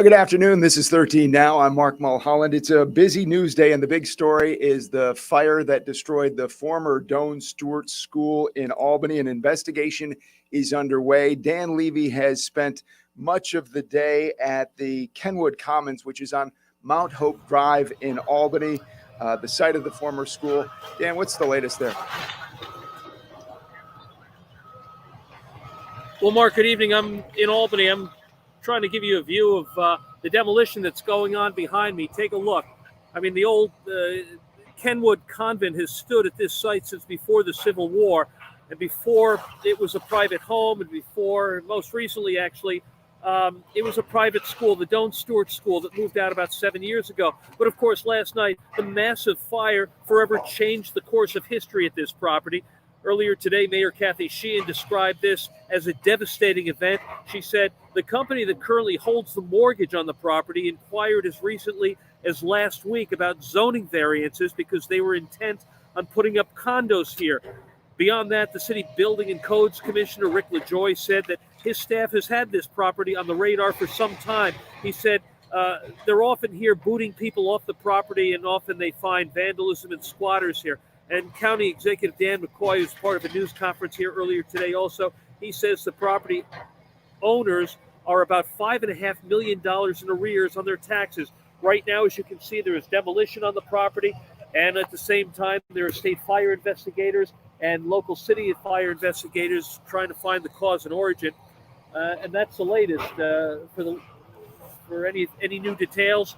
Good afternoon. This is 13 Now. I'm Mark Mulholland. It's a busy news day, and the big story is the fire that destroyed the former Doane Stuart School in Albany. An investigation is underway. Dan Levy has spent much of the day at the Kenwood Commons, which is on Mount Hope Drive in Albany, the site of the former school. Dan, what's the latest there? Well, Mark, good evening. I'm in Albany. I'm trying to give you a view of the demolition that's going on behind me. Take a look. I mean, the old Kenwood Convent has stood at this site since before the Civil War, and before it was a private home, and before, most recently actually, it was a private school, the Doane Stuart School, that moved out about 7 years ago. But of course, last night, the massive fire forever changed the course of history at this property. Earlier today, Mayor Kathy Sheehan described this as a devastating event. She said the company that currently holds the mortgage on the property inquired as recently as last week about zoning variances because they were intent on putting up condos here. Beyond that, the City Building and Codes Commissioner Rick LaJoy said that his staff has had this property on the radar for some time. He said they're often here booting people off the property, and often they find vandalism and squatters here. And County Executive Dan McCoy, who's part of a news conference here earlier today also, he says the property owners are about $5.5 million in arrears on their taxes. Right now, as you can see, there is demolition on the property, and at the same time, there are state fire investigators and local city fire investigators trying to find the cause and origin. And that's the latest. For any new details,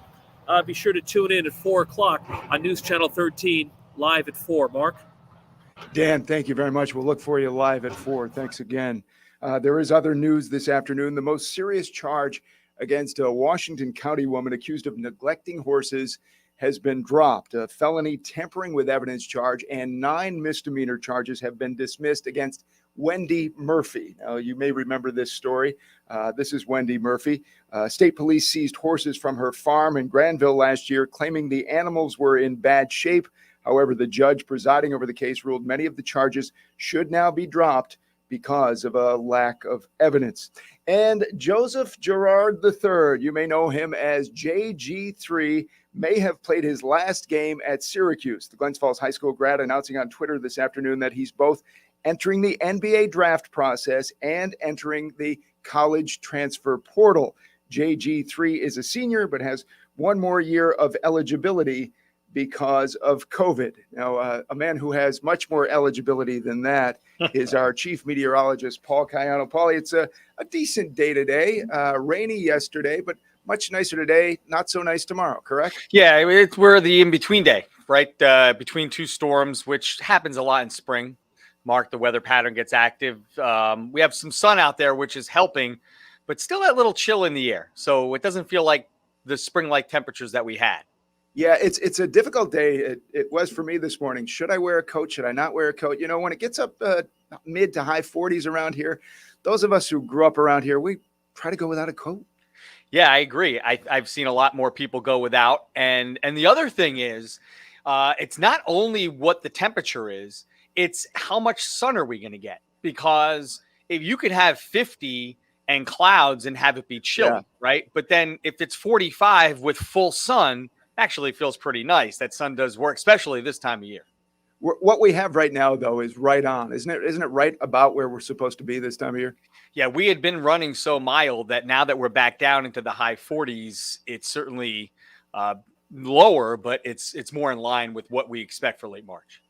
be sure to tune in at 4 o'clock on News Channel 13. Live at 4, Mark. Dan, thank you very much. We'll look for you live at 4. Thanks again. There is other news this afternoon. The most serious charge against a Washington County woman accused of neglecting horses has been dropped. A felony tampering with evidence charge and 9 misdemeanor charges have been dismissed against Wendy Murphy. Now, you may remember this story. This is Wendy Murphy. State police seized horses from her farm in Granville last year, claiming the animals were in bad shape. However, the judge presiding over the case ruled many of the charges should now be dropped because of a lack of evidence. And Joseph Girard III, you may know him as JG3, may have played his last game at Syracuse. The Glens Falls High School grad announcing on Twitter this afternoon that he's both entering the NBA draft process and entering the college transfer portal. JG3 is a senior but has one more year of eligibility because of COVID. Now, a man who has much more eligibility than that is our chief meteorologist, Paul Cayano. Paulie, it's a decent day today. Rainy yesterday, but much nicer today. Not so nice tomorrow, correct? Yeah, we're the in-between day, right? Between two storms, which happens a lot in spring. Mark, the weather pattern gets active. We have some sun out there, which is helping, but still that little chill in the air. So it doesn't feel like the spring-like temperatures that we had. Yeah, it's a difficult day. It was for me this morning. Should I wear a coat? Should I not wear a coat? You know, when it gets up mid to high 40s around here, those of us who grew up around here, we try to go without a coat. Yeah, I agree. I've seen a lot more people go without. And the other thing is, it's not only what the temperature is, it's how much sun are we going to get? Because if you could have 50 and clouds and have it be chilly, right? But then if it's 45 with full sun, actually feels pretty nice. That sun does work, especially this time of year. What we have right now, though, is right on, isn't it? Isn't it right about where we're supposed to be this time of year? Yeah, we had been running so mild that now that we're back down into the high 40s, it's certainly lower, but it's more in line with what we expect for late March.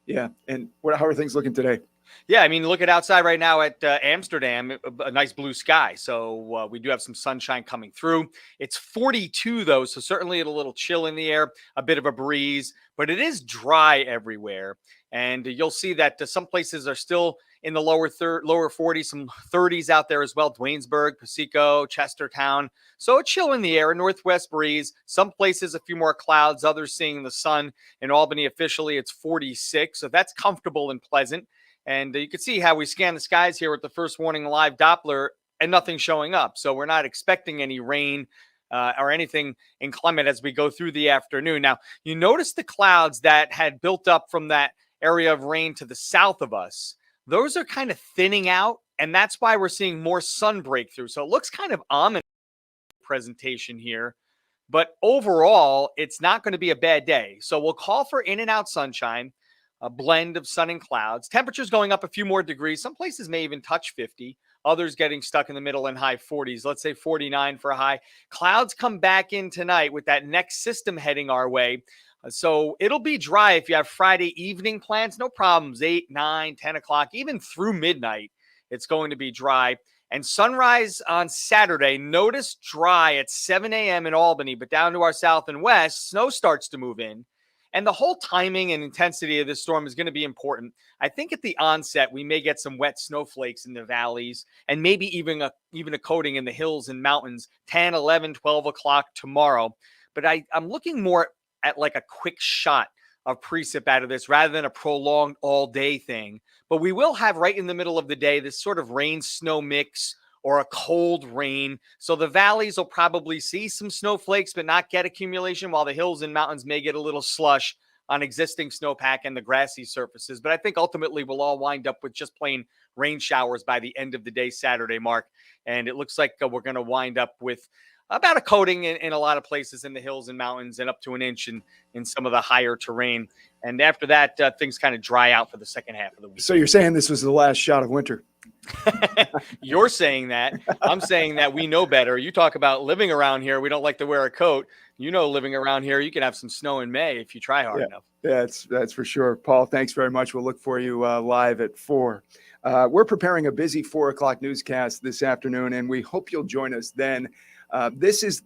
Yeah, and how are things looking today? Yeah, I mean, look at outside right now at Amsterdam, a nice blue sky. So we do have some sunshine coming through. It's 42, though, so certainly a little chill in the air, a bit of a breeze, but it is dry everywhere. And you'll see that some places are still in the lower 40s, some 30s out there as well. Duanesburg, Pasico, Chestertown. So a chill in the air, a northwest breeze. Some places a few more clouds, others seeing the sun. In Albany, officially, it's 46. So that's comfortable and pleasant. And you can see how we scan the skies here with the first warning live Doppler and nothing showing up. So we're not expecting any rain or anything inclement as we go through the afternoon. Now, you notice the clouds that had built up from that area of rain to the south of us. Those are kind of thinning out, and that's why we're seeing more sun breakthrough. So it looks kind of ominous presentation here. But overall, it's not going to be a bad day. So we'll call for in and out sunshine, a blend of sun and clouds. Temperatures going up a few more degrees. Some places may even touch 50. Others getting stuck in the middle and high 40s. Let's say 49 for a high. Clouds come back in tonight with that next system heading our way. So it'll be dry if you have Friday evening plans. No problems. 8, 9, 10 o'clock, even through midnight. It's going to be dry. And sunrise on Saturday, notice dry at 7 a.m. in Albany, but down to our south and west, snow starts to move in. And the whole timing and intensity of this storm is going to be important. I think at the onset, we may get some wet snowflakes in the valleys and maybe even a coating in the hills and mountains 10, 11, 12 o'clock tomorrow. But I'm looking more at like a quick shot of precip out of this rather than a prolonged all day thing. But we will have right in the middle of the day this sort of rain snow mix or a cold rain. So the valleys will probably see some snowflakes, but not get accumulation, while the hills and mountains may get a little slush on existing snowpack and the grassy surfaces. But I think ultimately we'll all wind up with just plain rain showers by the end of the day Saturday, Mark. And it looks like we're going to wind up with about a coating in a lot of places in the hills and mountains and up to an inch in some of the higher terrain. And after that, things kind of dry out for the second half of the week. So you're saying this was the last shot of winter? You're saying that. I'm saying that we know better. You talk about living around here. We don't like to wear a coat. You know, living around here, you can have some snow in May if you try hard enough. That's for sure. Paul, thanks very much. We'll look for you live at 4. We're preparing a busy 4 o'clock newscast this afternoon, and we hope you'll join us then. This is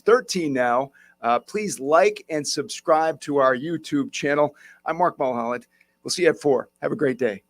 13 now. Please like and subscribe to our YouTube channel. I'm Mark Mulholland. We'll see you at 4. Have a great day.